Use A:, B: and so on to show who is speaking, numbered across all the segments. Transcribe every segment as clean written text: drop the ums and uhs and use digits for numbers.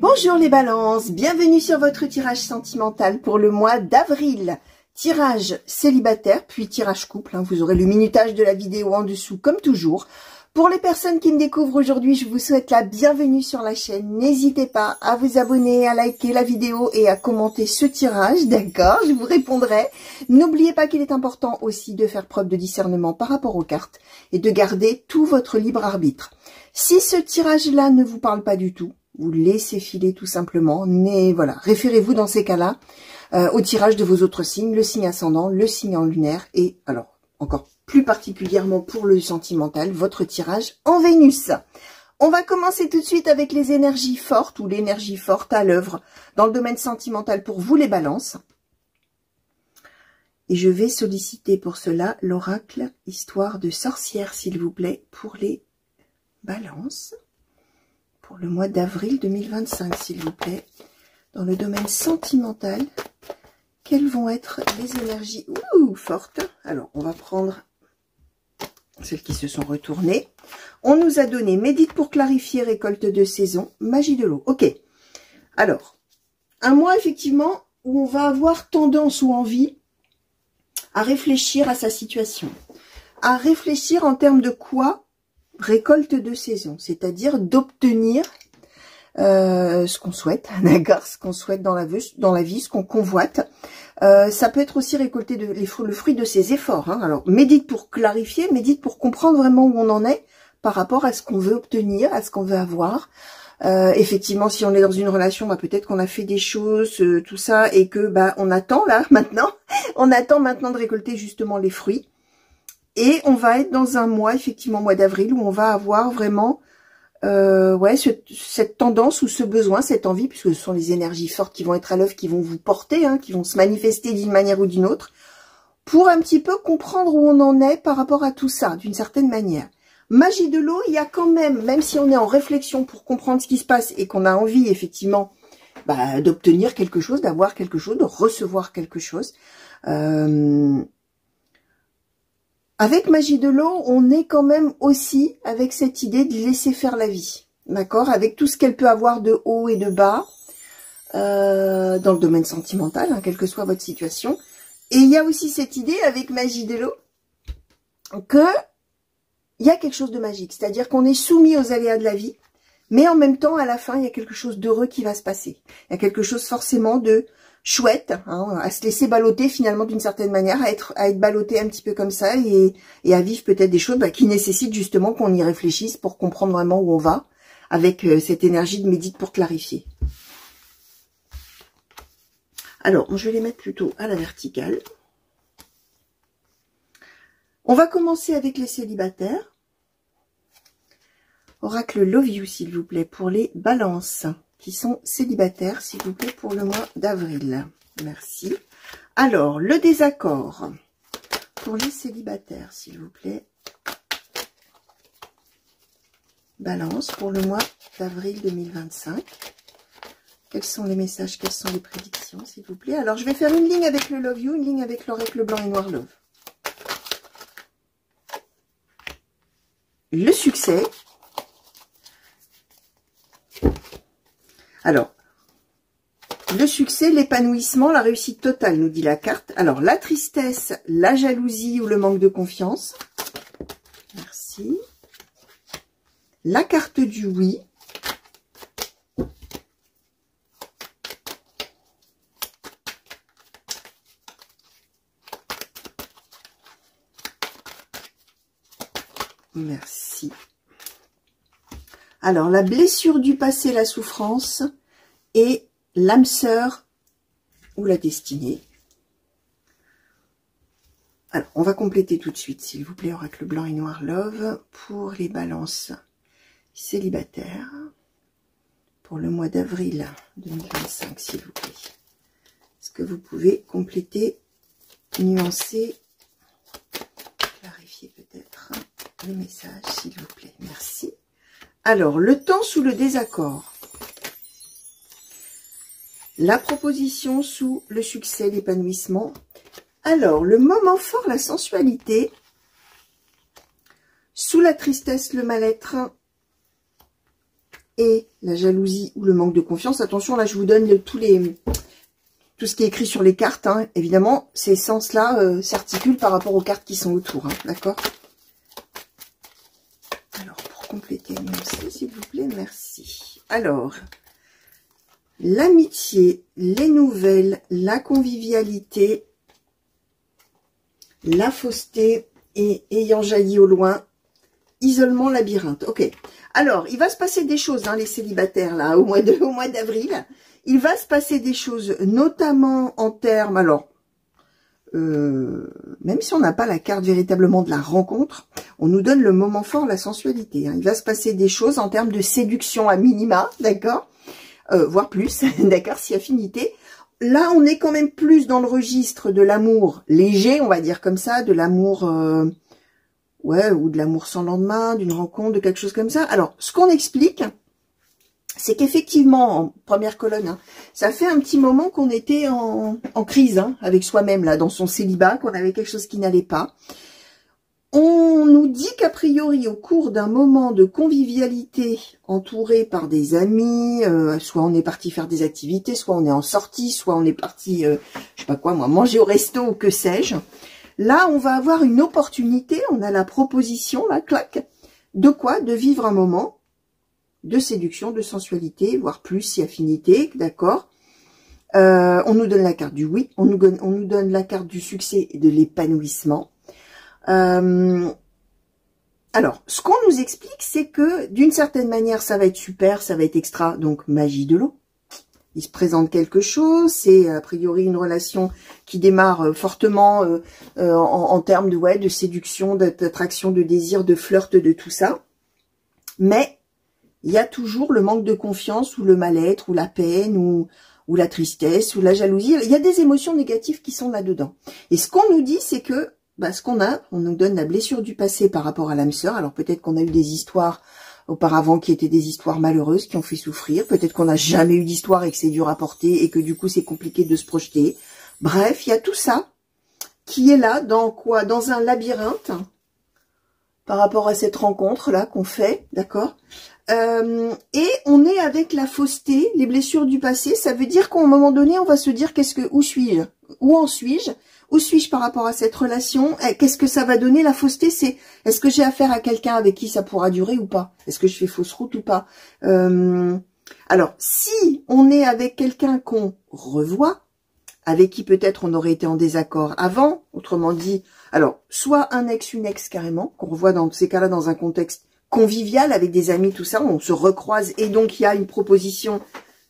A: Bonjour les balances, bienvenue sur votre tirage sentimental pour le mois d'avril. Tirage célibataire, puis tirage couple, vous aurez le minutage de la vidéo en dessous comme toujours. Pour les personnes qui me découvrent aujourd'hui, je vous souhaite la bienvenue sur la chaîne. N'hésitez pas à vous abonner, à liker la vidéo et à commenter ce tirage, d'accord? Je vous répondrai. N'oubliez pas qu'il est important aussi de faire preuve de discernement par rapport aux cartes et de garder tout votre libre arbitre. Si ce tirage-là ne vous parle pas du tout, vous laissez filer tout simplement, mais voilà, référez-vous dans ces cas-là au tirage de vos autres signes, le signe ascendant, le signe en lunaire et alors encore plus particulièrement pour le sentimental, votre tirage en Vénus. On va commencer tout de suite avec les énergies fortes ou l'énergie forte à l'œuvre dans le domaine sentimental pour vous les balances. Et je vais solliciter pour cela l'oracle Histoire de sorcière, s'il vous plaît, pour les balances. Pour le mois d'avril 2025, s'il vous plaît, dans le domaine sentimental, quelles vont être les énergies fortes? Alors, on va prendre celles qui se sont retournées. On nous a donné médite pour clarifier, récolte de saison, magie de l'eau. Ok. Alors, un mois effectivement où on va avoir tendance ou envie à réfléchir à sa situation, à réfléchir en termes de quoi? Récolte de saison, c'est-à-dire d'obtenir ce qu'on souhaite, d'accord, ce qu'on souhaite dans la vie, ce qu'on convoite. Ça peut être aussi récolter le fruit de ses efforts. Alors, médite pour clarifier, médite pour comprendre vraiment où on en est par rapport à ce qu'on veut obtenir, à ce qu'on veut avoir. Effectivement, si on est dans une relation, peut-être qu'on a fait des choses, tout ça, et que on attend là maintenant, on attend maintenant de récolter justement les fruits. Et on va être dans un mois, effectivement, mois d'avril, où on va avoir vraiment cette tendance ou ce besoin, cette envie, puisque ce sont les énergies fortes qui vont être à l'œuvre, qui vont vous porter, qui vont se manifester d'une manière ou d'une autre, pour un petit peu comprendre où on en est par rapport à tout ça, d'une certaine manière. Magie de l'eau, il y a quand même si on est en réflexion pour comprendre ce qui se passe et qu'on a envie, effectivement, d'obtenir quelque chose, d'avoir quelque chose, de recevoir quelque chose, avec magie de l'eau, on est quand même aussi avec cette idée de laisser faire la vie, d'accord? Avec tout ce qu'elle peut avoir de haut et de bas, dans le domaine sentimental, quelle que soit votre situation. Et il y a aussi cette idée avec magie de l'eau que il y a quelque chose de magique, c'est-à-dire qu'on est soumis aux aléas de la vie, mais en même temps, à la fin, il y a quelque chose d'heureux qui va se passer. Il y a quelque chose forcément de chouette, à se laisser balloter finalement d'une certaine manière, à être ballotté un petit peu comme ça et à vivre peut-être des choses qui nécessitent justement qu'on y réfléchisse pour comprendre vraiment où on va avec cette énergie de médite pour clarifier. Alors, je vais les mettre plutôt à la verticale. On va commencer avec les célibataires. Oracle Love You, s'il vous plaît, pour les balances qui sont célibataires, s'il vous plaît, pour le mois d'avril. Merci. Alors, le désaccord pour les célibataires, s'il vous plaît. Balance pour le mois d'avril 2025. Quels sont les messages, quelles sont les prédictions, s'il vous plaît? Alors, je vais faire une ligne avec le Love You, une ligne avec l'oracle blanc et noir Love. Le succès. Alors, le succès, l'épanouissement, la réussite totale, nous dit la carte. Alors, la tristesse, la jalousie ou le manque de confiance. Merci. La carte du oui. Merci. Alors, la blessure du passé, la souffrance et l'âme sœur ou la destinée. Alors, on va compléter tout de suite, s'il vous plaît, oracle blanc et noir Love, pour les balances célibataires, pour le mois d'avril 2025, s'il vous plaît. Est-ce que vous pouvez compléter, nuancer, clarifier peut-être les messages, s'il vous plaît? Merci. Alors, le temps sous le désaccord. La proposition sous le succès, l'épanouissement. Alors, le moment fort, la sensualité. Sous la tristesse, le mal-être. et la jalousie ou le manque de confiance. Attention, là, je vous donne tout ce qui est écrit sur les cartes. Hein. Évidemment, ces sens-là s'articulent par rapport aux cartes qui sont autour. Hein. D'accord? Alors, pour compléter, s'il vous plaît, merci. Alors, l'amitié, les nouvelles, la convivialité, la fausseté et ayant jailli au loin, isolement, labyrinthe. Ok. Alors, il va se passer des choses, hein, les célibataires, là, au mois d'avril. Il va se passer des choses, notamment en termes, alors, même si on n'a pas la carte véritablement de la rencontre, on nous donne le moment fort, la sensualité. Hein. Il va se passer des choses en termes de séduction à minima, d'accord, voire plus, d'accord, si affinité. Là, on est quand même plus dans le registre de l'amour léger, on va dire comme ça, de l'amour, ouais, ou de l'amour sans lendemain, d'une rencontre, de quelque chose comme ça. Alors, ce qu'on explique, c'est qu'effectivement, en première colonne, hein, ça fait un petit moment qu'on était en crise hein, avec soi-même, là, dans son célibat, qu'on avait quelque chose qui n'allait pas. On nous dit qu'a priori, au cours d'un moment de convivialité, entouré par des amis, soit on est parti faire des activités, soit on est en sortie, soit on est parti, je sais pas quoi moi, manger au resto ou que sais-je. Là, on va avoir une opportunité, on a la proposition, là, clac, de quoi? De vivre un moment de séduction, de sensualité, voire plus si affinité, d'accord. On nous donne la carte du oui, on nous donne la carte du succès et de l'épanouissement. Alors, ce qu'on nous explique, c'est que d'une certaine manière, ça va être super, ça va être extra, donc magie de l'eau. Il se présente quelque chose, c'est a priori une relation qui démarre fortement en termes de, ouais, de séduction, d'attraction, de désir, de flirt, de tout ça. Mais il y a toujours le manque de confiance ou le mal-être ou la peine ou la tristesse ou la jalousie. Il y a des émotions négatives qui sont là-dedans. Et ce qu'on nous dit, c'est que bah, on nous donne la blessure du passé par rapport à l'âme sœur. Alors peut-être qu'on a eu des histoires auparavant qui étaient des histoires malheureuses, qui ont fait souffrir. Peut-être qu'on n'a jamais eu d'histoire et que c'est dur à porter et que du coup c'est compliqué de se projeter. Bref, il y a tout ça qui est là dans quoi? Dans un labyrinthe par rapport à cette rencontre-là qu'on fait, d'accord? Et on est avec la fausseté, les blessures du passé. Ça veut dire qu'à un moment donné, on va se dire où suis-je? Où en suis-je? Où suis-je par rapport à cette relation? Qu'est-ce que ça va donner? La fausseté, c'est est-ce que j'ai affaire à quelqu'un avec qui ça pourra durer ou pas? Est-ce que je fais fausse route ou pas? Alors, si on est avec quelqu'un qu'on revoit, avec qui peut-être on aurait été en désaccord avant, autrement dit, alors, soit un ex, une ex carrément, qu'on revoit dans ces cas-là dans un contexte convivial avec des amis, tout ça, on se recroise et donc il y a une proposition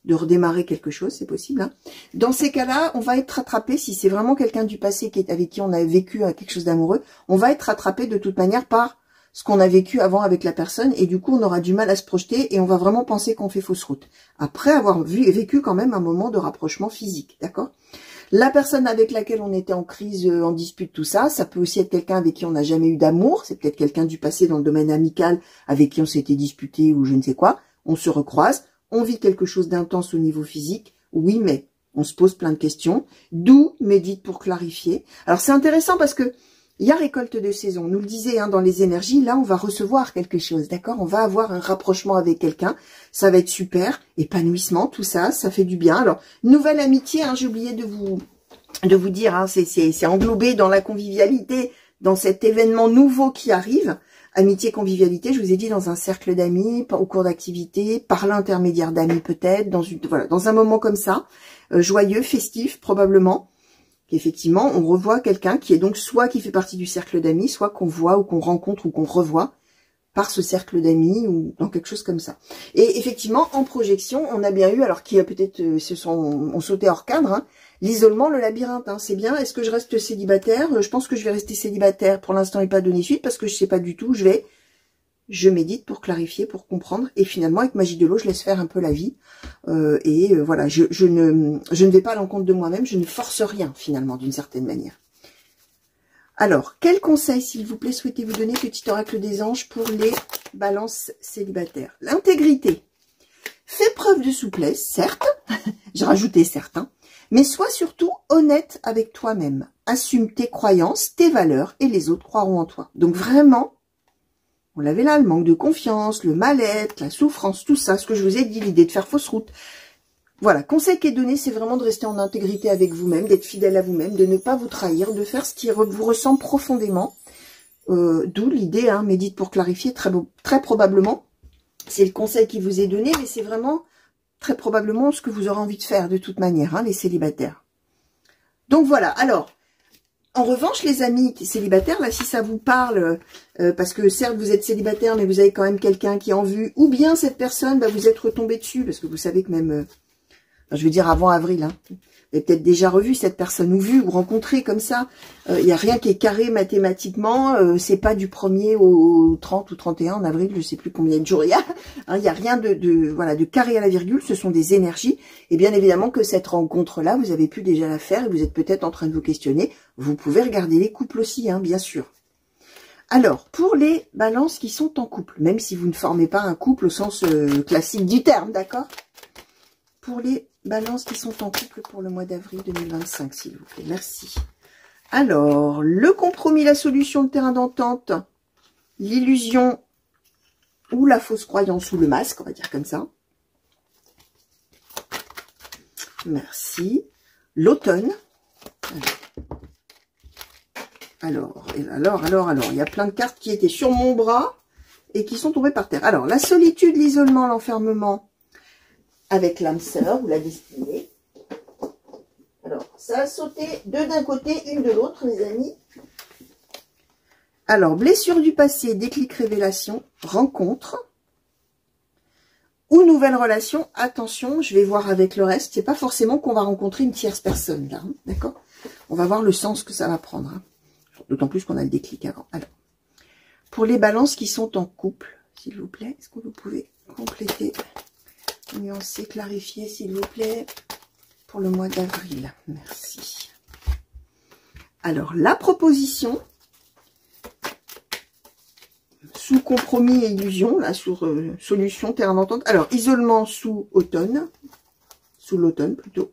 A: de redémarrer quelque chose, c'est possible. Hein. Dans ces cas-là, on va être rattrapé, si c'est vraiment quelqu'un du passé avec qui on a vécu quelque chose d'amoureux, on va être rattrapé de toute manière par ce qu'on a vécu avant avec la personne et du coup on aura du mal à se projeter et on va vraiment penser qu'on fait fausse route. Après avoir vécu quand même un moment de rapprochement physique, d'accord ? La personne avec laquelle on était en crise, en dispute, tout ça, ça peut aussi être quelqu'un avec qui on n'a jamais eu d'amour. C'est peut-être quelqu'un du passé dans le domaine amical avec qui on s'était disputé ou je ne sais quoi. On se recroise, on vit quelque chose d'intense au niveau physique. Oui, mais on se pose plein de questions. D'où médite pour clarifier. Alors c'est intéressant parce que il y a récolte de saison. On nous le disait hein, dans les énergies, là on va recevoir quelque chose, d'accord? On va avoir un rapprochement avec quelqu'un. Ça va être super, épanouissement, tout ça, ça fait du bien. Alors, nouvelle amitié, hein, j'ai oublié de vous dire, hein, c'est englobé dans la convivialité, dans cet événement nouveau qui arrive. Amitié, convivialité, je vous ai dit, dans un cercle d'amis, au cours d'activités, par l'intermédiaire d'amis peut-être, dans un moment comme ça, joyeux, festif probablement. Effectivement, on revoit quelqu'un qui est donc soit qui fait partie du cercle d'amis, soit qu'on voit ou qu'on rencontre ou qu'on revoit par ce cercle d'amis ou dans quelque chose comme ça. Et effectivement, en projection, on a bien eu, alors qui a peut-être ont sauté hors cadre, hein, l'isolement, le labyrinthe. Hein, c'est bien. Est-ce que je reste célibataire? Je pense que je vais rester célibataire pour l'instant et pas donner suite parce que je sais pas du tout. Je médite pour clarifier, pour comprendre. Et finalement, avec magie de l'eau, je laisse faire un peu la vie. Voilà, je ne vais pas à l'encontre de moi-même. Je ne force rien finalement, d'une certaine manière. Alors, quel conseil, s'il vous plaît, souhaitez-vous donner, petit oracle des anges, pour les balances célibataires? L'intégrité. Fais preuve de souplesse, certes. J'ai rajouté certains. Mais sois surtout honnête avec toi-même. Assume tes croyances, tes valeurs, et les autres croiront en toi. Donc vraiment, On l'avait là, le manque de confiance, le mal-être, la souffrance, tout ça, ce que je vous ai dit, l'idée de faire fausse route. Voilà, conseil qui est donné, c'est vraiment de rester en intégrité avec vous-même, d'être fidèle à vous-même, de ne pas vous trahir, de faire ce qui vous ressemble profondément. D'où l'idée, hein, médite pour clarifier, très probablement. C'est le conseil qui vous est donné, mais c'est vraiment très probablement ce que vous aurez envie de faire de toute manière, hein, les célibataires. Donc voilà, alors, en revanche, les amis célibataires, là, si ça vous parle, parce que certes, vous êtes célibataire, mais vous avez quand même quelqu'un qui est en vue, ou bien cette personne, bah, vous êtes retombé dessus, parce que vous savez que même, je veux dire avant avril, hein, vous avez peut-être déjà revu cette personne, ou vu, ou rencontré comme ça. Il n'y a rien qui est carré mathématiquement, c'est pas du 1er au 30 ou 31 en avril, je sais plus combien de jours il y a. Hein, il n'y a rien voilà, de carré à la virgule, ce sont des énergies. Et bien évidemment que cette rencontre-là, vous avez pu déjà la faire, et vous êtes peut-être en train de vous questionner. Vous pouvez regarder les couples aussi, hein, bien sûr. Alors, pour les balances qui sont en couple, même si vous ne formez pas un couple au sens classique du terme, d'accord? Pour les balances qui sont en couple pour le mois d'avril 2025, s'il vous plaît. Merci. Alors, le compromis, la solution, le terrain d'entente, l'illusion ou la fausse croyance ou le masque, on va dire comme ça. Merci. L'automne. Alors, il y a plein de cartes qui étaient sur mon bras et qui sont tombées par terre. Alors, la solitude, l'isolement, l'enfermement avec l'âme sœur ou la destinée. Alors, ça a sauté deux d'un côté, une de l'autre, mes amis. Alors, blessure du passé, déclic, révélation, rencontre ou nouvelle relation. Attention, je vais voir avec le reste. C'est pas forcément qu'on va rencontrer une tierce personne, là, hein, d'accord? On va voir le sens que ça va prendre. Hein. D'autant plus qu'on a le déclic avant. Alors, pour les balances qui sont en couple, s'il vous plaît, est-ce que vous pouvez compléter, nuancer, clarifier, s'il vous plaît, pour le mois d'avril? Merci. Alors, la proposition, sous compromis et illusion, là, sur solution, terrain d'entente. Alors, isolement sous automne, sous l'automne plutôt.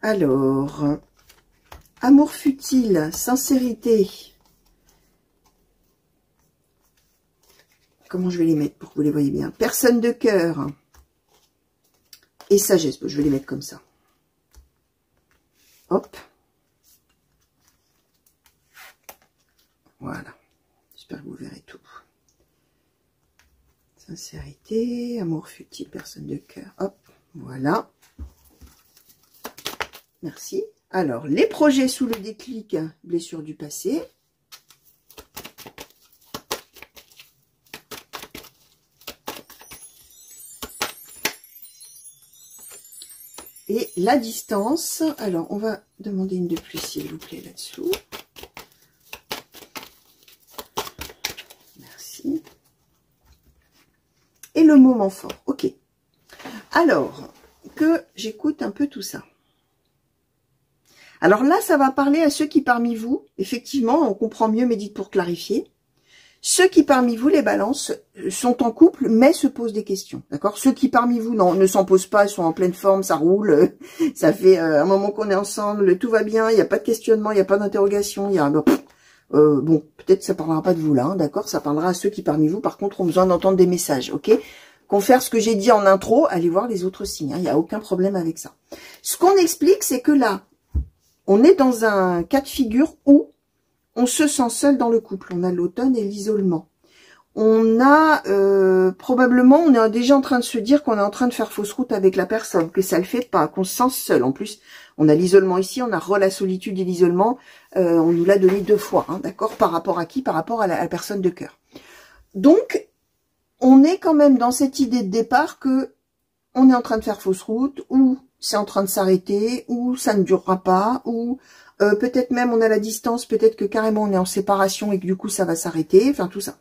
A: Alors, amour futile, sincérité. Comment je vais les mettre pour que vous les voyez bien? Personne de cœur et sagesse. Je vais les mettre comme ça. Hop. Voilà. J'espère que vous verrez tout. Sincérité, amour futile, personne de cœur. Hop. Voilà. Merci. Alors, les projets sous le déclic, blessure du passé. Et la distance, alors on va demander une de plus s'il vous plaît là-dessous. Merci. Et le moment fort, ok. Alors, que j'écoute un peu tout ça. Alors là, ça va parler à ceux qui parmi vous, effectivement, on comprend mieux, médite pour clarifier. Ceux qui parmi vous, les balances, sont en couple, mais se posent des questions, d'accord? Ceux qui parmi vous ne s'en posent pas, sont en pleine forme, ça roule, ça fait un moment qu'on est ensemble, tout va bien, il n'y a pas de questionnement, il n'y a pas d'interrogation, il y a... bon, peut-être que ça parlera pas de vous là, hein, d'accord? Ça parlera à ceux qui parmi vous, par contre, ont besoin d'entendre des messages, ok? Confère ce que j'ai dit en intro, allez voir les autres signes, hein, il n'y a aucun problème avec ça. Ce qu'on explique, c'est que là, on est dans un cas de figure où on se sent seul dans le couple. On a l'automne et l'isolement. On a probablement, on est déjà en train de se dire qu'on est en train de faire fausse route avec la personne, que ça le fait pas, qu'on se sent seul. En plus, on a l'isolement ici, on a la solitude et l'isolement. On nous l'a donné 2 fois, hein, d'accord? Par rapport à qui? Par rapport à la personne de cœur. Donc, on est quand même dans cette idée de départ que on est en train de faire fausse route, ou c'est en train de s'arrêter, ou ça ne durera pas, ou peut-être même on a la distance, peut-être que carrément on est en séparation et que du coup ça va s'arrêter, enfin tout ça.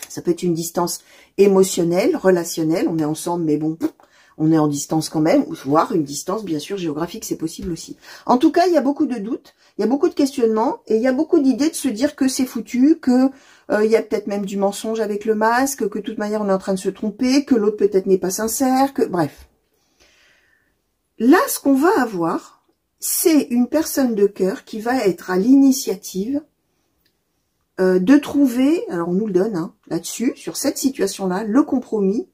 A: Ça peut être une distance émotionnelle, relationnelle, on est ensemble mais bon, on est en distance quand même, voire une distance bien sûr géographique, c'est possible aussi. En tout cas, il y a beaucoup de doutes, il y a beaucoup de questionnements et il y a beaucoup d'idées de se dire que c'est foutu, que il y a peut-être même du mensonge avec le masque, que de toute manière on est en train de se tromper, que l'autre peut-être n'est pas sincère, que bref. Là, ce qu'on va avoir, c'est une personne de cœur qui va être à l'initiative de trouver, alors on nous le donne hein, là-dessus, sur cette situation-là, le compromis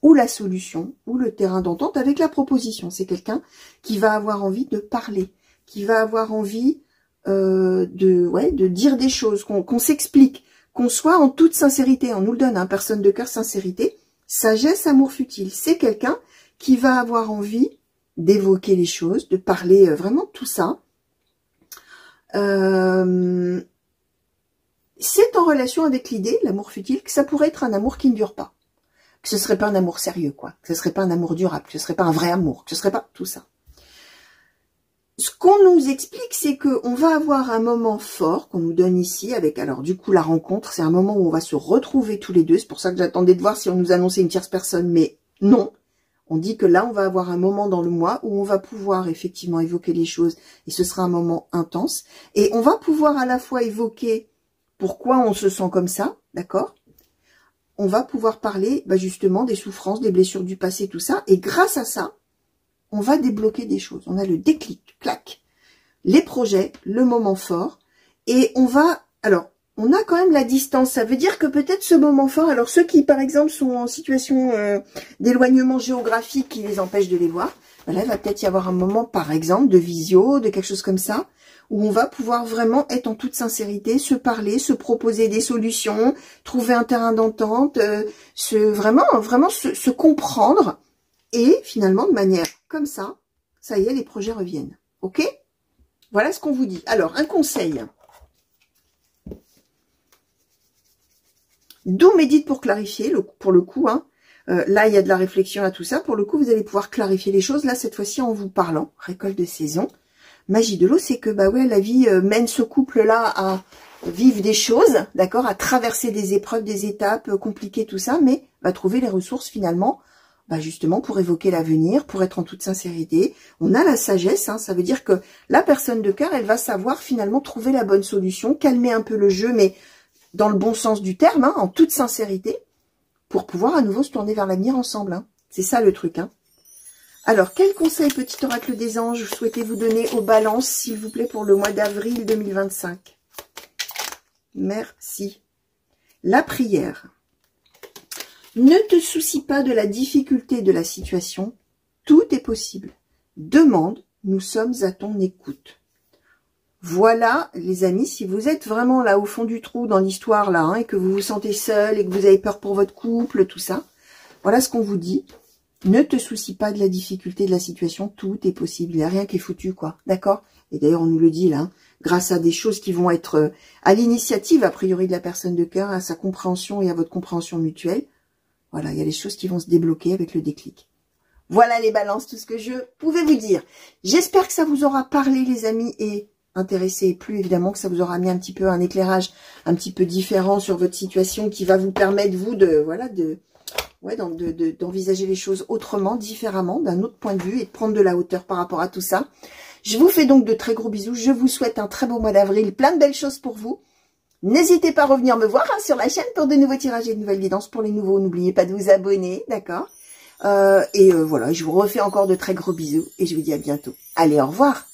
A: ou la solution ou le terrain d'entente avec la proposition. C'est quelqu'un qui va avoir envie de parler, qui va avoir envie de dire des choses, qu'on s'explique, qu'on soit en toute sincérité. On nous le donne, hein, personne de cœur, sincérité, sagesse, amour futile. C'est quelqu'un qui va avoir envie d'évoquer les choses, de parler vraiment de tout ça. C'est en relation avec l'idée, l'amour futile, que ça pourrait être un amour qui ne dure pas. Que ce serait pas un amour sérieux, quoi. Que ce serait pas un amour durable, que ce serait pas un vrai amour, que ce serait pas tout ça. Ce qu'on nous explique, c'est qu'on va avoir un moment fort qu'on nous donne ici avec, alors du coup, la rencontre, c'est un moment où on va se retrouver tous les deux. C'est pour ça que j'attendais de voir si on nous annonçait une tierce personne, mais non. On dit que là, on va avoir un moment dans le mois où on va pouvoir effectivement évoquer les choses et ce sera un moment intense. Et on va pouvoir à la fois évoquer pourquoi on se sent comme ça, d'accord? On va pouvoir parler justement des souffrances, des blessures du passé, tout ça. Et grâce à ça, on va débloquer des choses. On a le déclic, clac, les projets, le moment fort. Et on va... Alors, on a quand même la distance. Ça veut dire que peut-être ce moment fort... Alors, ceux qui, par exemple, sont en situation d'éloignement géographique qui les empêche de les voir, là, il va peut-être y avoir un moment, par exemple, de visio, de quelque chose comme ça, où on va pouvoir vraiment être en toute sincérité, se parler, se proposer des solutions, trouver un terrain d'entente, vraiment se comprendre. Et finalement, de manière comme ça, ça y est, les projets reviennent. Ok? Voilà ce qu'on vous dit. Alors, un conseil. D'où médite pour clarifier, pour le coup. Hein. Là, il y a de la réflexion à tout ça. Pour le coup, vous allez pouvoir clarifier les choses. Là, cette fois-ci, en vous parlant. Récolte de saison. Magie de l'eau, c'est que la vie mène ce couple-là à vivre des choses, d'accord, à traverser des épreuves, des étapes compliquées, tout ça, mais va trouver les ressources finalement, justement pour évoquer l'avenir, pour être en toute sincérité. On a la sagesse, hein, ça veut dire que la personne de cœur, elle va savoir finalement trouver la bonne solution, calmer un peu le jeu, mais dans le bon sens du terme, hein, en toute sincérité, pour pouvoir à nouveau se tourner vers l'avenir ensemble. Hein. C'est ça le truc, hein. Alors, quel conseil, petit oracle des anges, souhaitez-vous donner aux balances, s'il vous plaît, pour le mois d'avril 2025? Merci. La prière. Ne te soucie pas de la difficulté de la situation. Tout est possible. Demande, nous sommes à ton écoute. Voilà, les amis, si vous êtes vraiment là au fond du trou dans l'histoire, là, hein, et que vous vous sentez seul, et que vous avez peur pour votre couple, tout ça, voilà ce qu'on vous dit. Ne te soucie pas de la difficulté de la situation, tout est possible, il n'y a rien qui est foutu, quoi, d'accord? Et d'ailleurs, on nous le dit, là, hein, grâce à des choses qui vont être à l'initiative, a priori, de la personne de cœur, à sa compréhension et à votre compréhension mutuelle. Voilà, il y a des choses qui vont se débloquer avec le déclic. Voilà les balances, tout ce que je pouvais vous dire. J'espère que ça vous aura parlé, les amis, et intéressé, et plus évidemment que ça vous aura mis un petit peu un éclairage un petit peu différent sur votre situation qui va vous permettre, vous, d'envisager les choses autrement, différemment, d'un autre point de vue et de prendre de la hauteur par rapport à tout ça. Je vous fais donc de très gros bisous. Je vous souhaite un très beau mois d'avril, plein de belles choses pour vous. N'hésitez pas à revenir me voir sur la chaîne pour de nouveaux tirages et de nouvelles guidances. Pour les nouveaux, n'oubliez pas de vous abonner, d'accord? Voilà, je vous refais encore de très gros bisous et je vous dis à bientôt. Allez, au revoir!